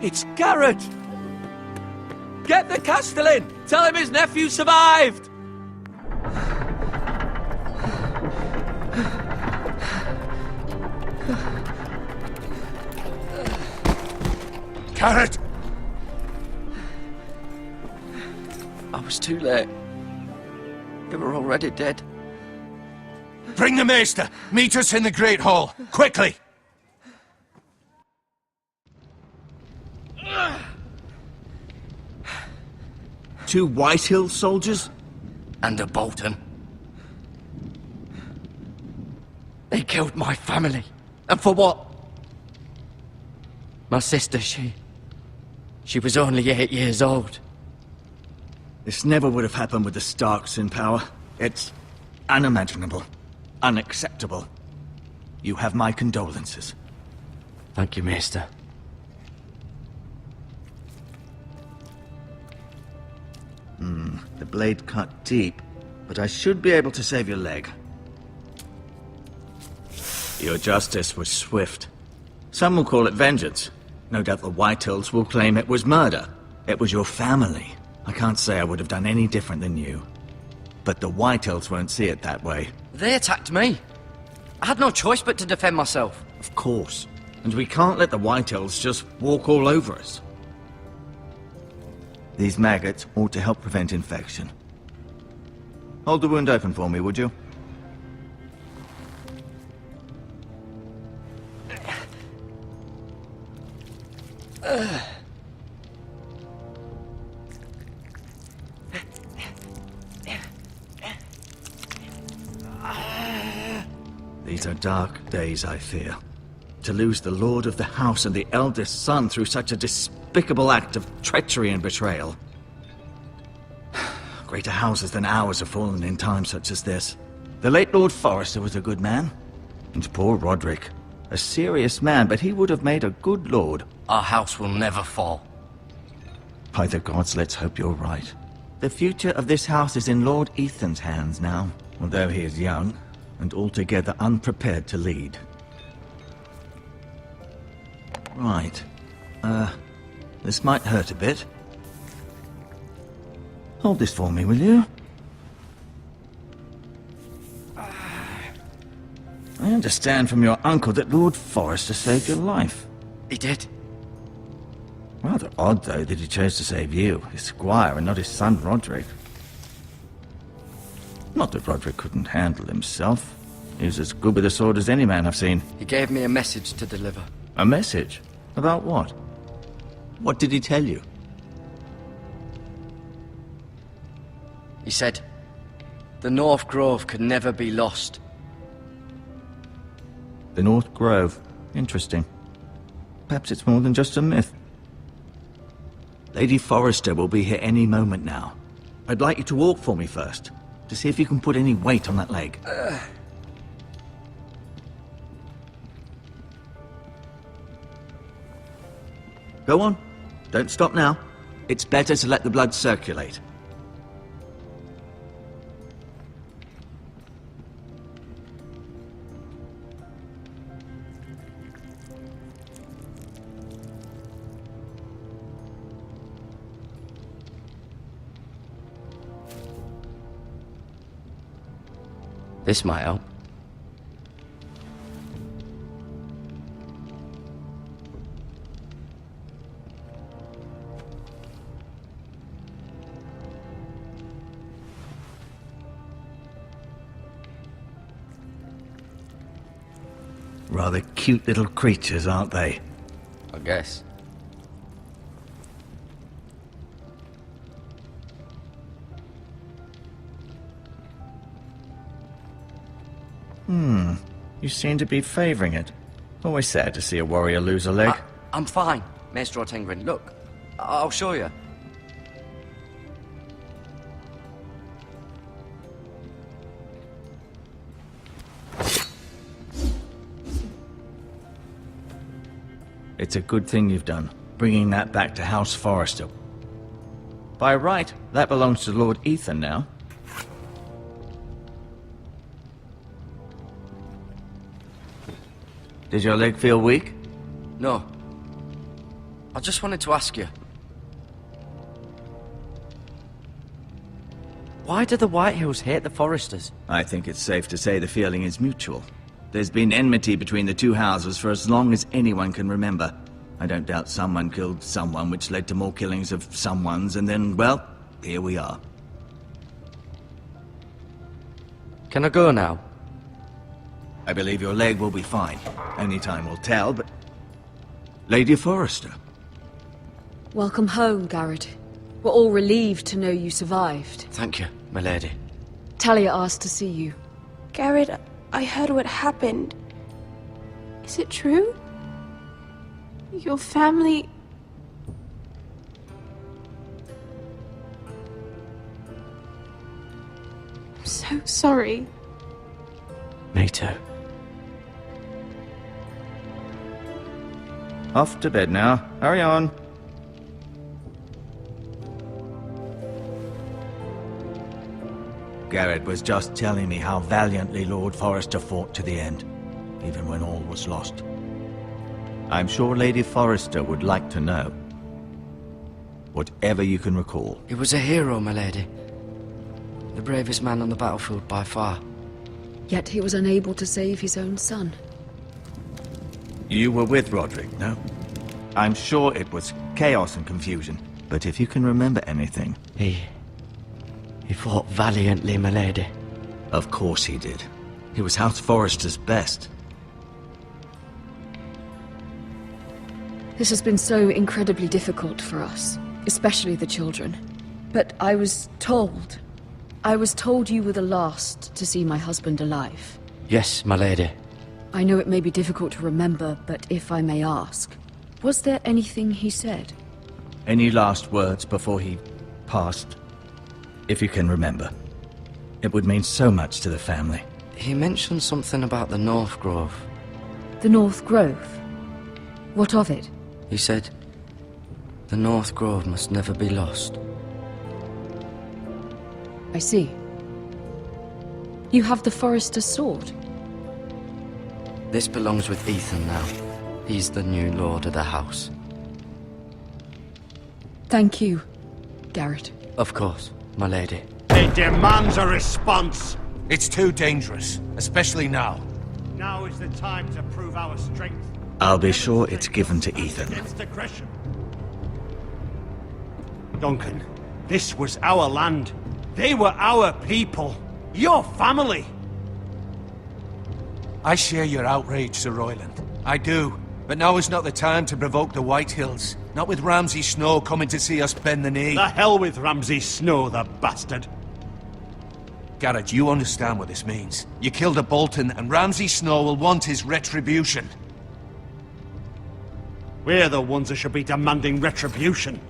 It's Gared! Get the Castellan! Tell him his nephew survived! Gared! I was too late. They were already dead. Bring the Maester! Meet us in the Great Hall! Quickly! Two Whitehill soldiers? And a Bolton. They killed my family. And for what? My sister, she was only 8 years old. This never would have happened with the Starks in power. It's unimaginable. Unacceptable. You have my condolences. Thank you, Maester. The blade cut deep, but I should be able to save your leg. Your justice was swift. Some will call it vengeance. No doubt the Whitehills will claim it was murder. It was your family. I can't say I would have done any different than you. But the Whitehills won't see it that way. They attacked me. I had no choice but to defend myself. Of course. And we can't let the Whitehills just walk all over us. These maggots ought to help prevent infection. Hold the wound open for me, would you? These are dark days, I fear. To lose the lord of the house and the eldest son through such a despicable act of treachery and betrayal. Greater houses than ours have fallen in times such as this. The late Lord Forrester was a good man. And poor Roderick. A serious man, but he would have made a good lord. Our house will never fall. By the gods, let's hope you're right. The future of this house is in Lord Ethan's hands now, although he is young and altogether unprepared to lead. Right. This might hurt a bit. Hold this for me, will you? I understand from your uncle that Lord Forrester saved your life. He did. Rather odd, though, that he chose to save you, his squire, and not his son Roderick. Not that Roderick couldn't handle himself. He was as good with a sword as any man I've seen. He gave me a message to deliver. A message? About what? What did he tell you? He said, the North Grove could never be lost. The North Grove. Interesting. Perhaps it's more than just a myth. Lady Forrester will be here any moment now. I'd like you to walk for me first, to see if you can put any weight on that leg. Go on. Don't stop now. It's better to let the blood circulate. This might help. Rather cute little creatures, aren't they? I guess. You seem to be favoring it. Always sad to see a warrior lose a leg. I'm fine, Maester Ortengrin. Look, I'll show you. It's a good thing you've done, bringing that back to House Forrester. By right, that belongs to Lord Ethan now. Did your leg feel weak? No. I just wanted to ask you. Why do the Whitehills hate the Foresters? I think it's safe to say the feeling is mutual. There's been enmity between the two houses for as long as anyone can remember. I don't doubt someone killed someone, which led to more killings of someones, and then, well, here we are. Can I go now? I believe your leg will be fine. Only time will tell, but... Lady Forrester. Welcome home, Gared. We're all relieved to know you survived. Thank you, my lady. Talia asked to see you. Gared, I heard what happened. Is it true? Your family... I'm so sorry. Me too. Off to bed now. Hurry on. Gared was just telling me how valiantly Lord Forrester fought to the end, even when all was lost. I'm sure Lady Forrester would like to know. Whatever you can recall. He was a hero, my lady. The bravest man on the battlefield by far. Yet he was unable to save his own son. You were with Roderick, no? I'm sure it was chaos and confusion, but if you can remember anything... He fought valiantly, my lady. Of course he did. He was House Forrester's best. This has been so incredibly difficult for us, especially the children. But I was told you were the last to see my husband alive. Yes, my lady. I know it may be difficult to remember, but if I may ask, was there anything he said? Any last words before he passed? If you can remember. It would mean so much to the family. He mentioned something about the North Grove. The North Grove? What of it? He said, the North Grove must never be lost. I see. You have the Forester's sword. This belongs with Ethan now. He's the new lord of the house. Thank you, Gared. Of course, my lady. It demands a response. It's too dangerous, especially now. Now is the time to prove our strength. I'll be sure it's given to Ethan. Against aggression. Duncan, this was our land. They were our people. Your family. I share your outrage, Sir Royland. I do. But now is not the time to provoke the Whitehills. Not with Ramsay Snow coming to see us bend the knee. The hell with Ramsay Snow, the bastard. Gared, you understand what this means. You killed a Bolton, and Ramsay Snow will want his retribution. We're the ones that should be demanding retribution.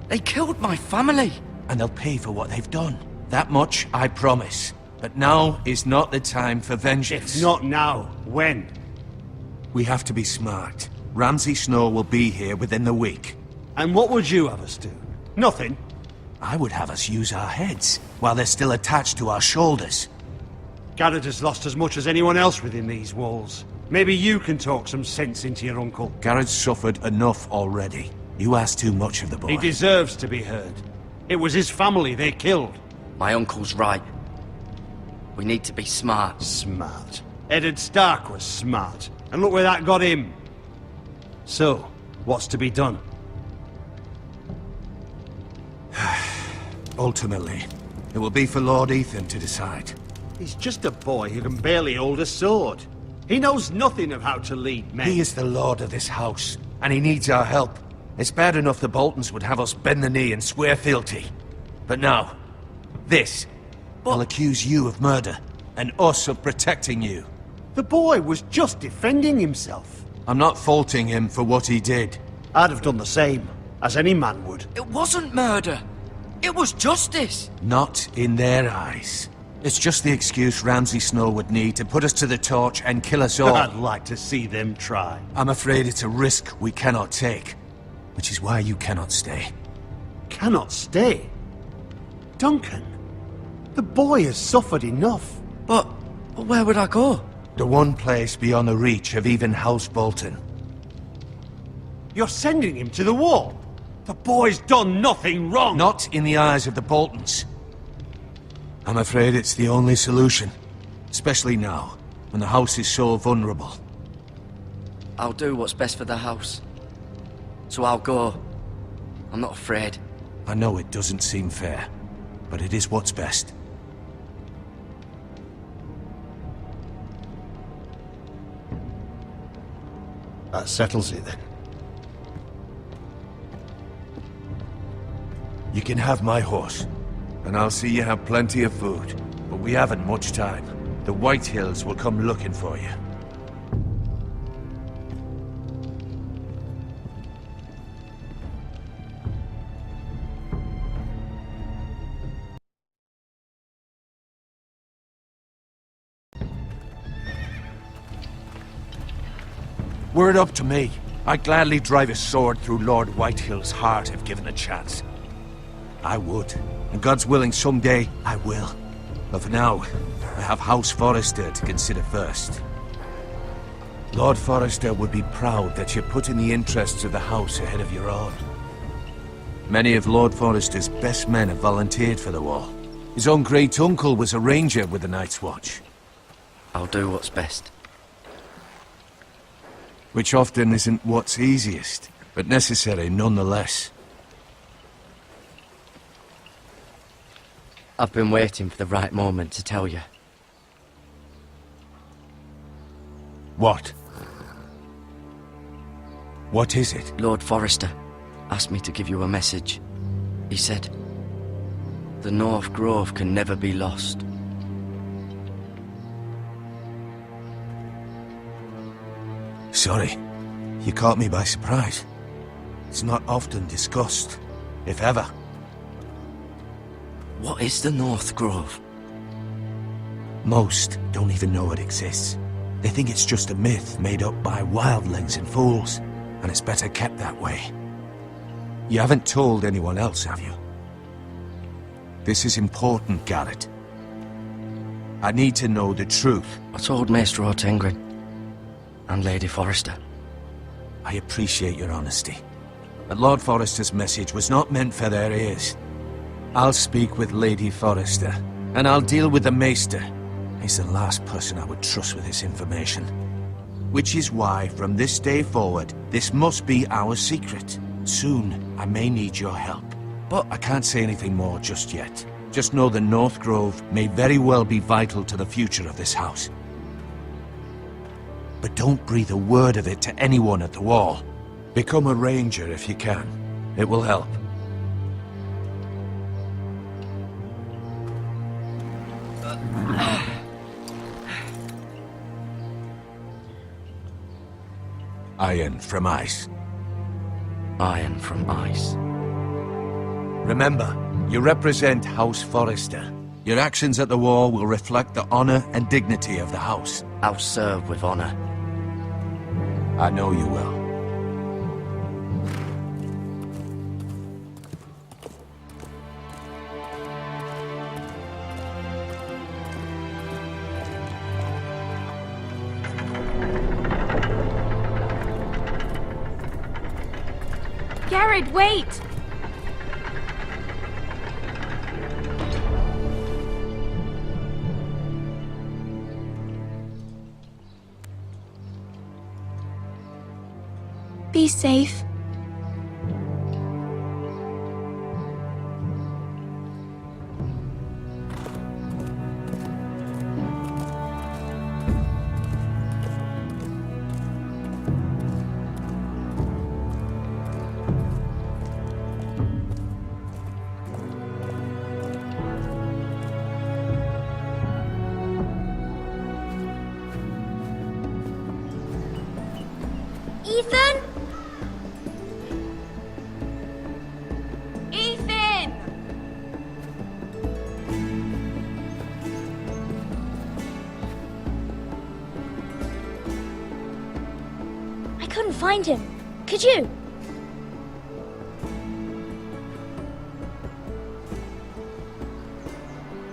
They killed my family! And they'll pay for what they've done. That much I promise. But now is not the time for vengeance. If not now, when? We have to be smart. Ramsay Snow will be here within the week. And what would you have us do? Nothing. I would have us use our heads, while they're still attached to our shoulders. Gared has lost as much as anyone else within these walls. Maybe you can talk some sense into your uncle. Gared's suffered enough already. You ask too much of the boy. He deserves to be heard. It was his family they killed. My uncle's right. We need to be smart. Smart. Eddard Stark was smart. And look where that got him. So, what's to be done? Ultimately, it will be for Lord Ethan to decide. He's just a boy who can barely hold a sword. He knows nothing of how to lead men. He is the lord of this house, and he needs our help. It's bad enough the Boltons would have us bend the knee and swear fealty. But now, this will accuse you of murder, and us of protecting you. The boy was just defending himself. I'm not faulting him for what he did. I'd have done the same, as any man would. It wasn't murder! It was justice! Not in their eyes. It's just the excuse Ramsay Snow would need to put us to the torch and kill us all. I'd like to see them try. I'm afraid it's a risk we cannot take, which is why you cannot stay. Cannot stay? Duncan, the boy has suffered enough. But where would I go? The one place beyond the reach of even House Bolton. You're sending him to the wall? The boy's done nothing wrong! Not in the eyes of the Boltons. I'm afraid it's the only solution. Especially now, when the house is so vulnerable. I'll do what's best for the house. So I'll go. I'm not afraid. I know it doesn't seem fair, but it is what's best. That settles it then. You can have my horse, and I'll see you have plenty of food. But we haven't much time. The Whitehills will come looking for you. Were it up to me, I'd gladly drive a sword through Lord Whitehill's heart if given a chance. I would, and God's willing someday I will. But for now, I have House Forrester to consider first. Lord Forrester would be proud that you're putting the interests of the house ahead of your own. Many of Lord Forrester's best men have volunteered for the war. His own great-uncle was a ranger with the Night's Watch. I'll do what's best. Which often isn't what's easiest, but necessary nonetheless. I've been waiting for the right moment to tell you. What? What is it? Lord Forrester asked me to give you a message. He said, the North Grove can never be lost. Sorry, you caught me by surprise. It's not often discussed, if ever. What is the North Grove? Most don't even know it exists. They think it's just a myth made up by wildlings and fools, and it's better kept that way. You haven't told anyone else, have you? This is important, Gared. I need to know the truth. I told Maester Ortengrin and Lady Forrester. I appreciate your honesty. But Lord Forrester's message was not meant for their ears. I'll speak with Lady Forrester, and I'll deal with the Maester. He's the last person I would trust with this information. Which is why, from this day forward, this must be our secret. Soon, I may need your help. But I can't say anything more just yet. Just know the North Grove may very well be vital to the future of this house. But don't breathe a word of it to anyone at the wall. Become a ranger if you can. It will help. Iron from ice. Iron from ice. Remember, you represent House Forrester. Your actions at the war will reflect the honor and dignity of the house. I'll serve with honor. I know you will. Gared, wait! Be safe. Ethan? Ethan! I couldn't find him. Could you?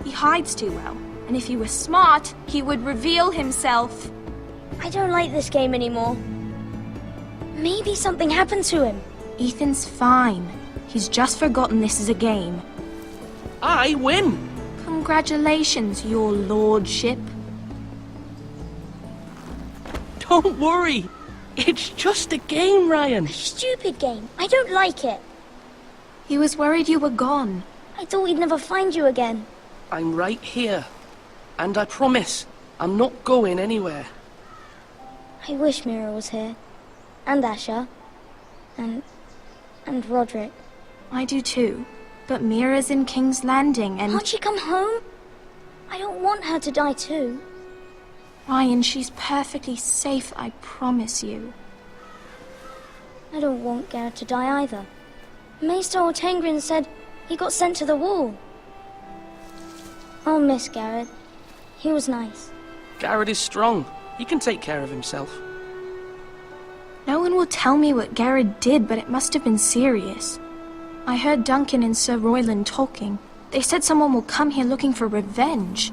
He hides too well, and if he was smart, he would reveal himself. I don't like this game anymore. Maybe something happened to him. Ethan's fine. He's just forgotten this is a game. I win! Congratulations, your lordship. Don't worry. It's just a game, Ryan. Stupid game. I don't like it. He was worried you were gone. I thought we'd never find you again. I'm right here. And I promise, I'm not going anywhere. I wish Mira was here. And Asher. And Roderick. I do too. But Mira's in King's Landing and... Can't she come home? I don't want her to die too. Ryan, she's perfectly safe, I promise you. I don't want Gared to die either. Maester Ortengrin said he got sent to the wall. I'll miss Gared. He was nice. Gared is strong. He can take care of himself. No one will tell me what Gared did, but it must have been serious. I heard Duncan and Sir Royland talking. They said someone will come here looking for revenge.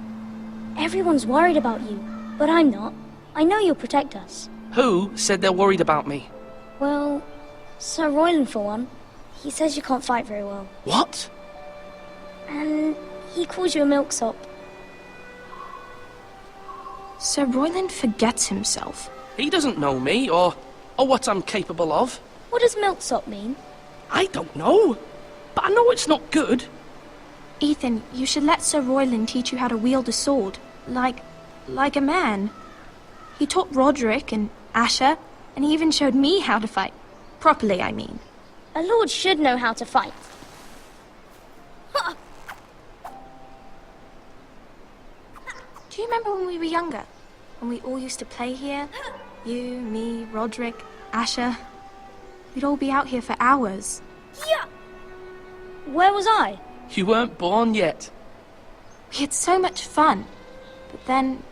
Everyone's worried about you, but I'm not. I know you'll protect us. Who said they're worried about me? Well, Sir Royland for one. He says you can't fight very well. What? And he calls you a milksop. Sir Royland forgets himself. He doesn't know me, or what I'm capable of. What does milksop mean? I don't know, but I know it's not good. Ethan, you should let Sir Royland teach you how to wield a sword. Like a man. He taught Roderick and Asher, and he even showed me how to fight. Properly, I mean. A lord should know how to fight. Do you remember when we were younger? When we all used to play here? You, me, Roderick, Asher. We'd all be out here for hours. Yeah. Where was I? You weren't born yet. We had so much fun. But then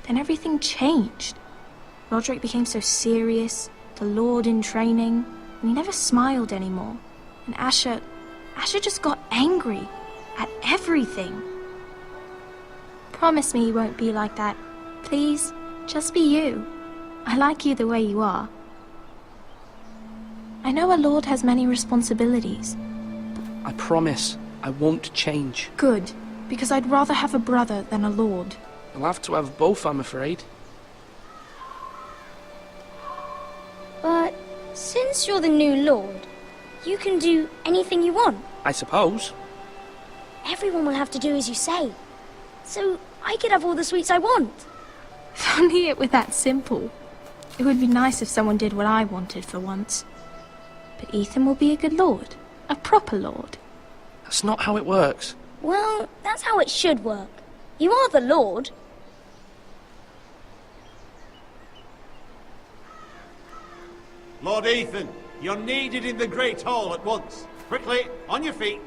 everything changed. Roderick became so serious, the Lord in training, and he never smiled anymore. And Asher just got angry at everything. Promise me you won't be like that. Please, just be you. I like you the way you are. I know a lord has many responsibilities. I promise I won't change. Good, because I'd rather have a brother than a lord. I'll have to have both, I'm afraid. But since you're the new lord, you can do anything you want. I suppose. Everyone will have to do as you say. So I could have all the sweets I want. If only it were that simple. It would be nice if someone did what I wanted for once. But Ethan will be a good lord. A proper lord. That's not how it works. Well, that's how it should work. You are the lord. Lord Ethan, you're needed in the Great Hall at once. Quickly, on your feet.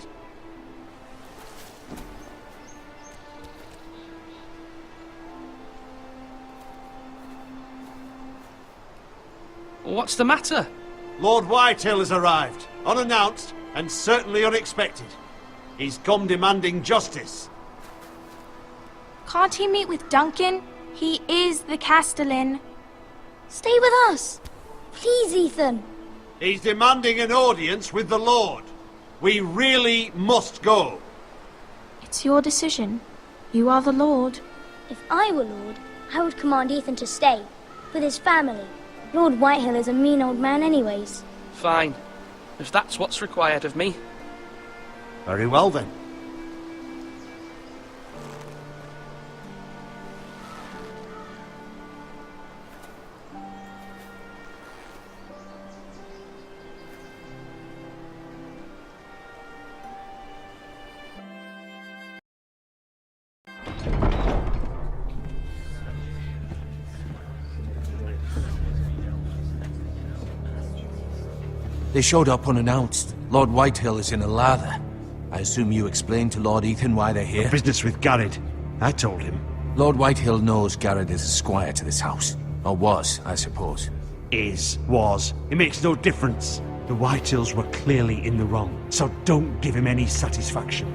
What's the matter? Lord Whitehill has arrived, unannounced and certainly unexpected. He's come demanding justice. Can't he meet with Duncan? He is the Castellan. Stay with us. Please, Ethan. He's demanding an audience with the Lord. We really must go. It's your decision. You are the lord. If I were lord, I would command Ethan to stay, with his family. Lord Whitehill is a mean old man anyways. Fine. If that's what's required of me. Very well then. They showed up unannounced. Lord Whitehill is in a lather. I assume you explained to Lord Ethan why they're here? Business with Gared. I told him. Lord Whitehill knows Gared is a squire to this house. Or was, I suppose. Was. It makes no difference. The Whitehills were clearly in the wrong, so don't give him any satisfaction.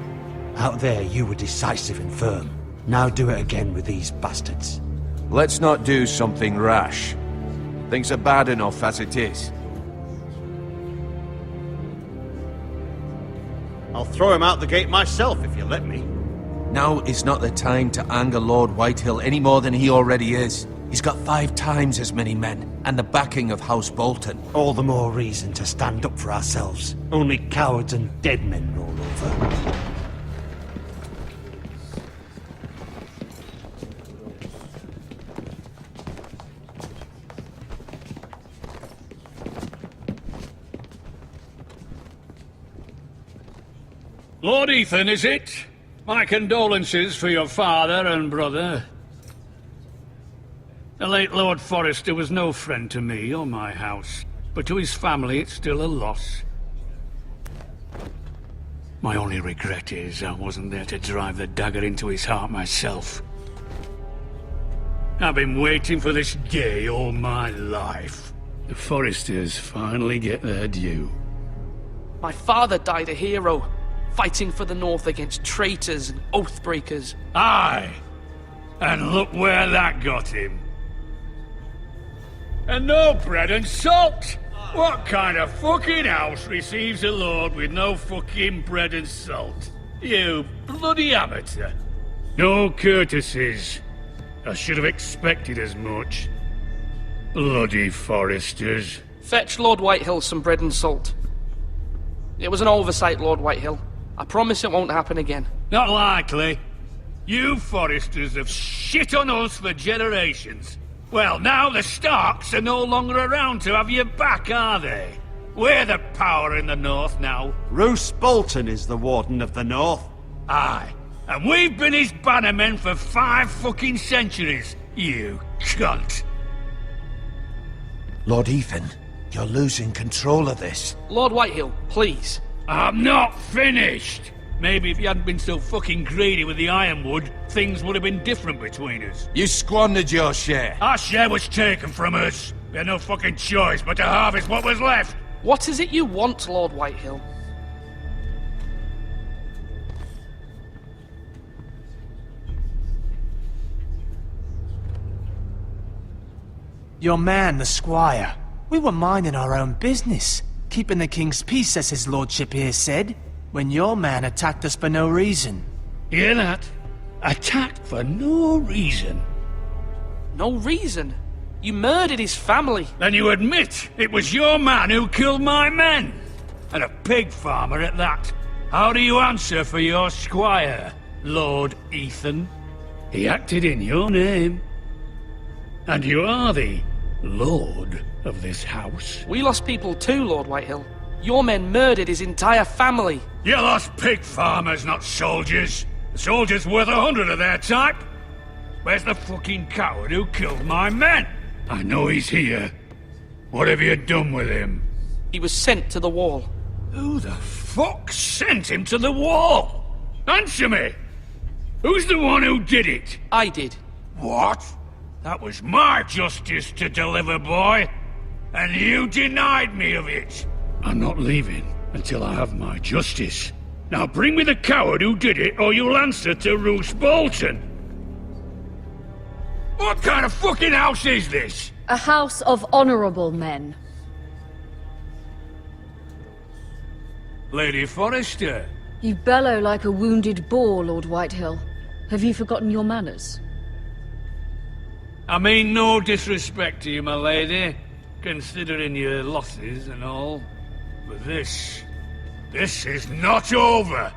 Out there, you were decisive and firm. Now do it again with these bastards. Let's not do something rash. Things are bad enough as it is. I'll throw him out the gate myself if you let me. Now is not the time to anger Lord Whitehill any more than he already is. He's got 5 times as many men, and the backing of House Bolton. All the more reason to stand up for ourselves. Only cowards and dead men roll over. Lord Ethan, is it? My condolences for your father and brother. The late Lord Forrester was no friend to me or my house, but to his family it's still a loss. My only regret is I wasn't there to drive the dagger into his heart myself. I've been waiting for this day all my life. The Forresters finally get their due. My father died a hero, fighting for the North against traitors and oathbreakers. Aye! And look where that got him. And no bread and salt! What kind of fucking house receives a lord with no fucking bread and salt? You bloody amateur. No courtesies. I should have expected as much. Bloody Forresters. Fetch Lord Whitehill some bread and salt. It was an oversight, Lord Whitehill. I promise it won't happen again. Not likely. You Forresters have shit on us for generations. Well, now the Starks are no longer around to have your back, are they? We're the power in the North now. Roose Bolton is the Warden of the North. Aye. And we've been his bannermen for 5 fucking centuries, you cunt. Lord Ethan, you're losing control of this. Lord Whitehill, please. I'm not finished! Maybe if you hadn't been so fucking greedy with the ironwood, things would have been different between us. You squandered your share. Our share was taken from us. We had no fucking choice but to harvest what was left. What is it you want, Lord Whitehill? Your man, the squire. We were minding our own business, keeping the king's peace, as his lordship here said, when your man attacked us for no reason. Hear that? Attacked for no reason. No reason? You murdered his family. Then you admit it was your man who killed my men. And a pig farmer at that. How do you answer for your squire, Lord Ethan? He acted in your name. And you are the lord of this house. We lost people too, Lord Whitehill. Your men murdered his entire family. You lost pig farmers, not soldiers. The soldiers worth 100 of their type. Where's the fucking coward who killed my men? I know he's here. What have you done with him? He was sent to the wall. Who the fuck sent him to the wall? Answer me! Who's the one who did it? I did. What? That was my justice to deliver, boy. And you denied me of it. I'm not leaving until I have my justice. Now bring me the coward who did it, or you'll answer to Roose Bolton. What kind of fucking house is this? A house of honorable men. Lady Forrester. You bellow like a wounded boar, Lord Whitehill. Have you forgotten your manners? I mean no disrespect to you, my lady, considering your losses and all. But this is not over.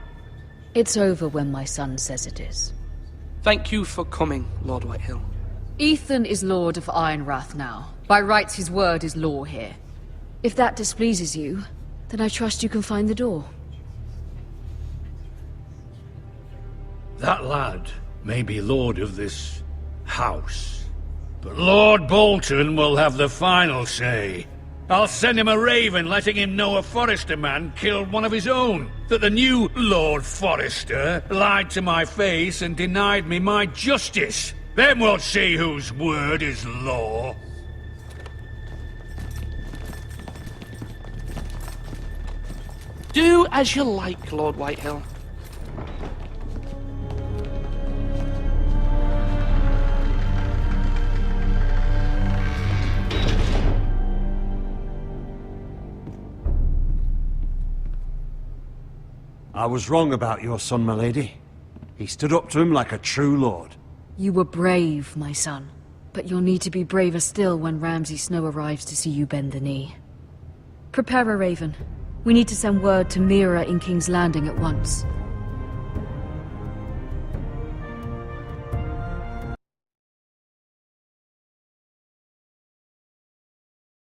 It's over when my son says it is. Thank you for coming, Lord Whitehill. Ethan is Lord of Ironrath now. By rights, his word is law here. If that displeases you, then I trust you can find the door. That lad may be lord of this house, but Lord Bolton will have the final say. I'll send him a raven letting him know a Forrester man killed one of his own. That the new Lord Forrester lied to my face and denied me my justice. Then we'll see whose word is law. Do as you like, Lord Whitehill. I was wrong about your son, my lady. He stood up to him like a true lord. You were brave, my son. But you'll need to be braver still when Ramsay Snow arrives to see you bend the knee. Prepare a raven. We need to send word to Mira in King's Landing at once.